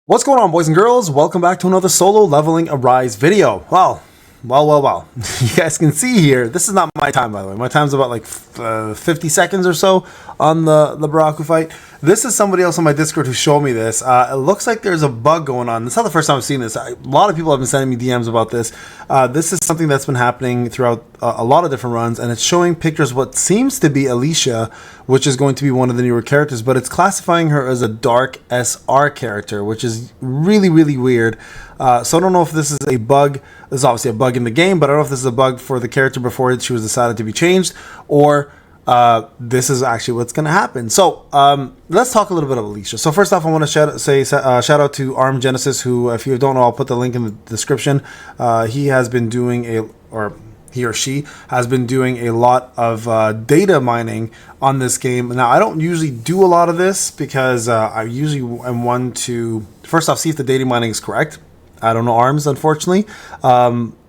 What's going on, boys and girls? Welcome back to another solo leveling Arise video. Well. You guys can see here, this is not my time, by the way. My time's about like 50 seconds or so on the Baraku fight. This is somebody else on my Discord who showed me this. It looks like there's a bug going on. It's not the first time I've seen this. A lot of people have been sending me DMs about this. This is something that's been happening throughout a lot of different runs, and it's showing pictures of what seems to be Alicia, which is going to be one of the newer characters, but it's classifying her as a dark SR character, which is really, really weird. So I don't know if this is a bug. This is obviously a bug in the game, but I don't know if this is a bug for the character before she was decided to be changed, or this is actually what's going to happen. So let's talk a little bit of Alicia. So first off, I want to shout out to Arm Genesis, who, if you don't know, I'll put the link in the description. He has been doing he or she has been doing a lot of data mining on this game. Now, I don't usually do a lot of this because I usually am one to, first off, see if the data mining is correct. I don't know ARMS, unfortunately.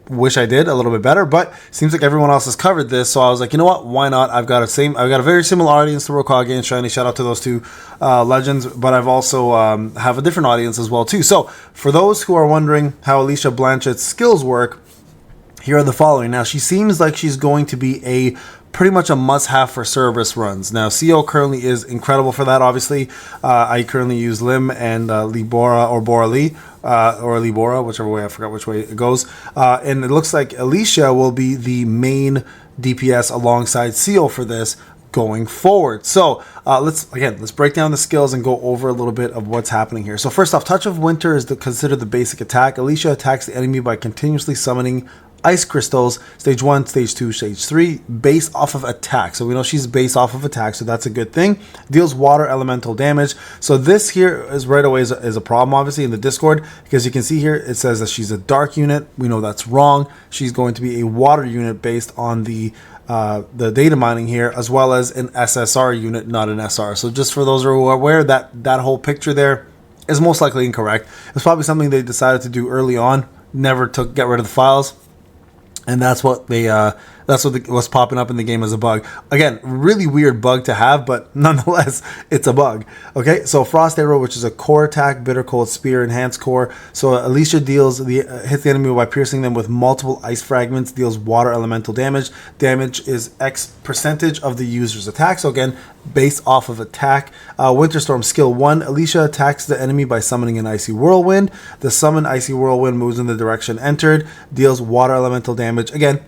Wish I did a little bit better, but seems like everyone else has covered this, so I was like, you know what, why not? I've got a very similar audience to Rokage and Shiny. Shout out to those two legends, but I've also have a different audience as well too. So for those who are wondering how Alicia Blanchett's skills work, here are the following. Now, she seems like she's going to be pretty much a must-have for Cerberus runs. Now, CO currently is incredible for that, obviously. I currently use Lim and Libora or Bora Lee, or Libora, whichever way, I forgot which way it goes. And it looks like Alicia will be the main DPS alongside CO for this going forward. So let's break down the skills and go over a little bit of what's happening here. So first off, Touch of Winter is considered the basic attack. Alicia attacks the enemy by continuously summoning ice crystals, stage 1, stage 2, stage 3, based off of attack. So we know she's based off of attack, so that's a good thing. Deals water elemental damage. So this here is right away is a problem, obviously, in the Discord, because you can see here it says that she's a dark unit. We know that's wrong. She's going to be a water unit based on the data mining here, as well as an SSR unit, not an SR. So just for those who are aware, that whole picture there is most likely incorrect. It's probably something they decided to do early on, never to get rid of the files. And that's what was popping up in the game as a bug. Again, really weird bug to have, but nonetheless, it's a bug. Okay, so Frost Arrow, which is a core attack, Bitter Cold Spear, enhanced core. So Alicia hits the enemy by piercing them with multiple ice fragments, deals water elemental damage. Damage is X percentage of the user's attack. So again, based off of attack. Winter Storm skill 1. Alicia attacks the enemy by summoning an icy whirlwind. The summoned icy whirlwind moves in the direction entered, deals water elemental damage. Again,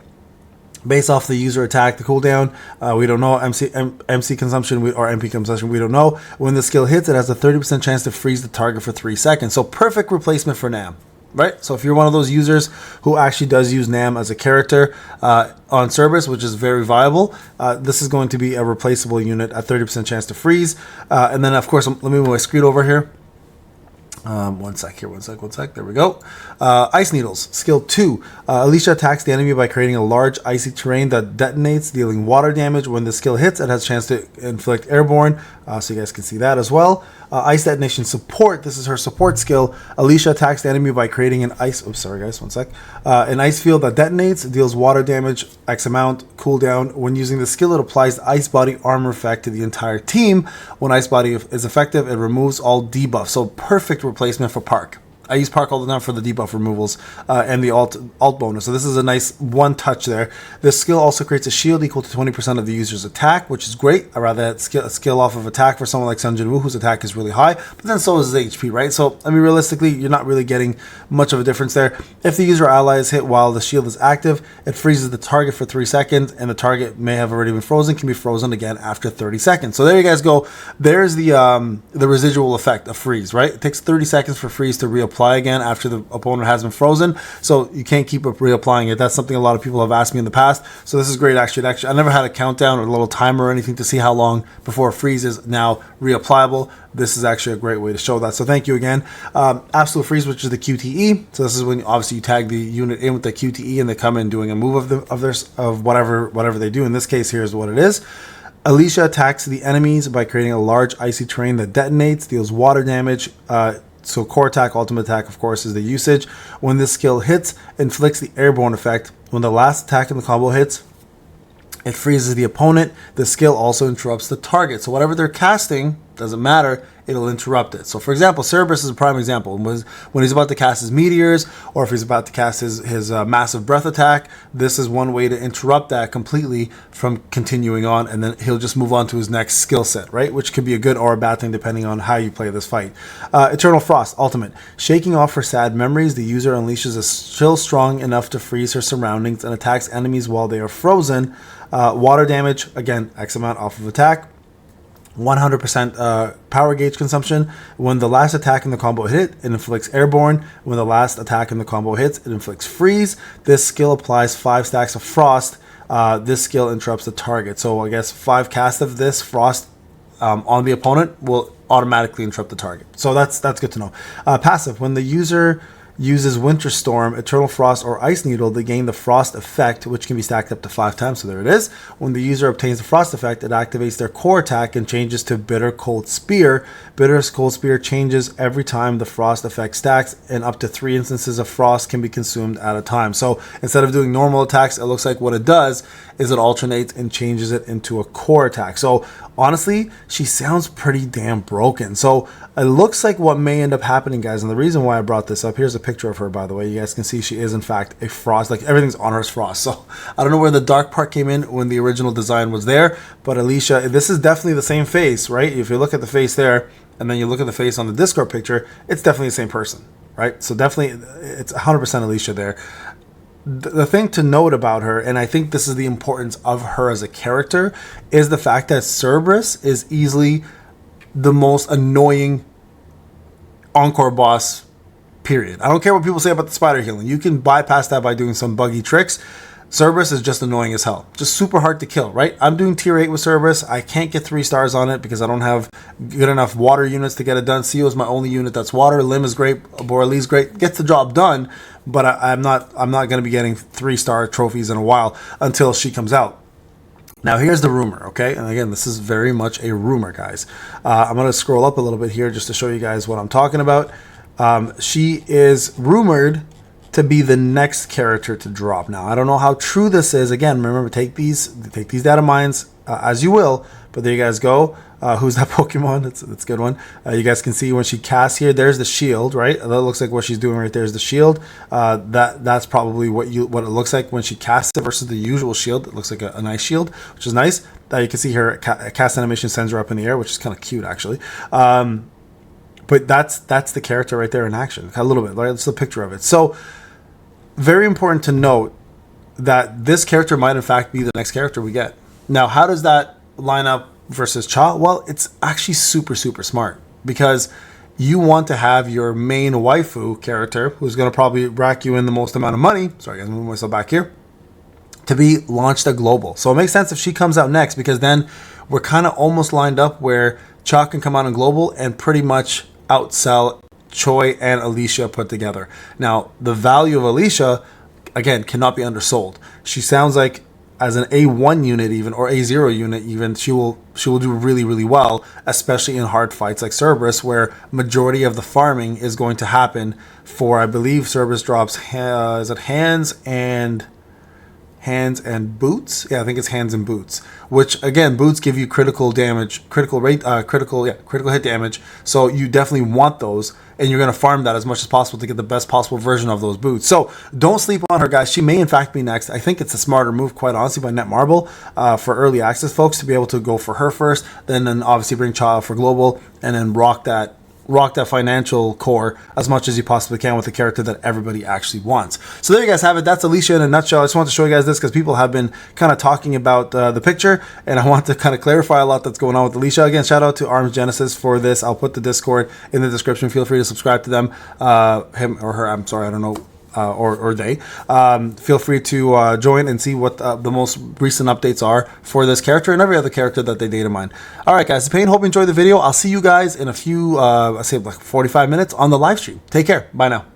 based off the user attack. The cooldown, we don't know. MC consumption or MP consumption, we don't know. When the skill hits, it has a 30% chance to freeze the target for 3 seconds. So perfect replacement for Nam. Right, so if you're one of those users who actually does use Nam as a character on Cerberus, which is very viable, this is going to be a replaceable unit at 30% chance to freeze. And then, of course, let me move my screen over here. One sec. There we go. Ice Needles, skill 2. Alicia attacks the enemy by creating a large icy terrain that detonates, dealing water damage. When the skill hits, it has a chance to inflict airborne, so you guys can see that as well. Ice Detonation Support, this is her support skill. Alicia attacks the enemy by creating an ice, an ice field that detonates, deals water damage, X amount, cooldown. When using the skill, it applies the Ice Body armor effect to the entire team. When Ice Body is effective, it removes all debuffs. So perfect replacement for Park. I use Park all the time for the debuff removals and the alt bonus. So this is a nice one touch there. This skill also creates a shield equal to 20% of the user's attack, which is great. I'd rather have skill off of attack for someone like Sun Jin-woo, whose attack is really high, but then so is his HP, right? So, I mean, realistically, you're not really getting much of a difference there. If the user ally is hit while the shield is active, it freezes the target for 3 seconds, and the target may have already been frozen, can be frozen again after 30 seconds. So there you guys go. There's the residual effect of freeze, right? It takes 30 seconds for freeze to reapply again after the opponent has been frozen, so you can't keep reapplying it. That's something a lot of people have asked me in the past, so this is great. Actually, I never had a countdown or a little timer or anything to see how long before it freezes now reapplyable. This is actually a great way to show that, so thank you again. Absolute Freeze, which is the QTE, so this is when obviously you tag the unit in with the QTE and they come in doing a move of whatever they do. In this case, here's what it is. Alicia attacks the enemies by creating a large icy terrain that detonates, deals water damage. So core attack, ultimate attack, of course, is the usage. When this skill hits, inflicts the airborne effect. When the last attack in the combo hits, it freezes the opponent. The skill also interrupts the target. So whatever they're casting, doesn't matter, it'll interrupt it. So for example, Cerberus is a prime example. When he's about to cast his meteors, or if he's about to cast his massive breath attack, this is one way to interrupt that completely from continuing on, and then he'll just move on to his next skill set, right? Which could be a good or a bad thing depending on how you play this fight. Eternal Frost, ultimate. Shaking off her sad memories, the user unleashes a chill strong enough to freeze her surroundings and attacks enemies while they are frozen. Water damage, again, X amount off of attack. 100% power gauge consumption. When the last attack in the combo hit, it inflicts airborne. When the last attack in the combo hits, it inflicts freeze. This skill applies 5 stacks of frost. This skill interrupts the target. So I guess 5 casts of this frost on the opponent will automatically interrupt the target. So that's good to know. Passive, when the user uses Winter Storm, Eternal Frost, or Ice Needle, they gain the Frost effect, which can be stacked up to 5 times. So there it is. When the user obtains the Frost effect, it activates their core attack and changes to Bitter Cold Spear. Bitter Cold Spear changes every time the Frost effect stacks, and up to 3 instances of Frost can be consumed at a time. So instead of doing normal attacks, it looks like what it does is it alternates and changes it into a core attack. So honestly, she sounds pretty damn broken. So it looks like what may end up happening, guys, and the reason why I brought this up, here's a picture of her, by the way. You guys can see she is in fact a frost. Like, everything's on her is frost. So I don't know where the dark part came in when the original design was there, but Alicia, this is definitely the same face, right? If you look at the face there and then you look at the face on the Discord picture, it's definitely the same person, right? So definitely it's 100% Alicia there. The thing to note about her, and I think this is the importance of her as a character, is the fact that Cerberus is easily the most annoying Encore boss, period. I don't care what people say about the spider healing. You can bypass that by doing some buggy tricks. Cerberus is just annoying as hell. Just super hard to kill, right? I'm doing tier 8 with Cerberus. I can't get 3 stars on it because I don't have good enough water units to get it done. Seal is my only unit that's water. Lim is great. Borelee's great. Gets the job done, but I'm not going to be getting 3-star trophies in a while until she comes out. Now here's the rumor, okay? And again, this is very much a rumor, guys. I'm going to scroll up a little bit here just to show you guys what I'm talking about. She is rumored to be the next character to drop. Now, I don't know how true this is. Again, remember, take these data mines as you will, but there you guys go. Who's that Pokemon? That's a good one. You guys can see when she casts here, there's the shield, right? That looks like what she's doing right there is the shield. That's probably what it looks like when she casts it versus the usual shield. It looks like a nice shield, which is nice. You can see her cast animation sends her up in the air, which is kind of cute, actually. But that's the character right there in action. A little bit, right? That's the picture of it. So very important to note that this character might in fact be the next character we get. Now, how does that line up versus Cha? Well, it's actually super smart, because you want to have your main waifu character, who's going to probably rack you in the most amount of money. Sorry guys, I'm moving myself back here. To be launched at global. So it makes sense if she comes out next, because then we're kind of almost lined up where Cha can come out on global and pretty much outsell Choi and Alicia put together. Now, the value of Alicia, again, cannot be undersold. She sounds like as an A1 unit even, or A0 unit even, she will do really well, especially in hard fights like Cerberus, where majority of the farming is going to happen for, I believe Cerberus drops is it hands and boots? Yeah, I think it's hands and boots, which again, boots give you critical damage, critical hit damage. So you definitely want those, and you're going to farm that as much as possible to get the best possible version of those boots. So don't sleep on her, guys. She may in fact be next. I think it's a smarter move, quite honestly, by Netmarble for early access folks to be able to go for her first, then obviously bring Cha for global, and then rock that financial core as much as you possibly can with the character that everybody actually wants. So there you guys have it. That's Alicia in a nutshell. I just want to show you guys this because people have been kind of talking about the picture, and I want to kind of clarify a lot that's going on with Alicia. Again, shout out to Arms Genesis for this. I'll put the Discord in the description. Feel free to subscribe to them, him or her. I'm sorry, I don't know. Or they. Feel free to join and see what the most recent updates are for this character and every other character that they data mine. All right, guys. Payne, hope you enjoyed the video. I'll see you guys in a few, I say like 45 minutes on the live stream. Take care. Bye now.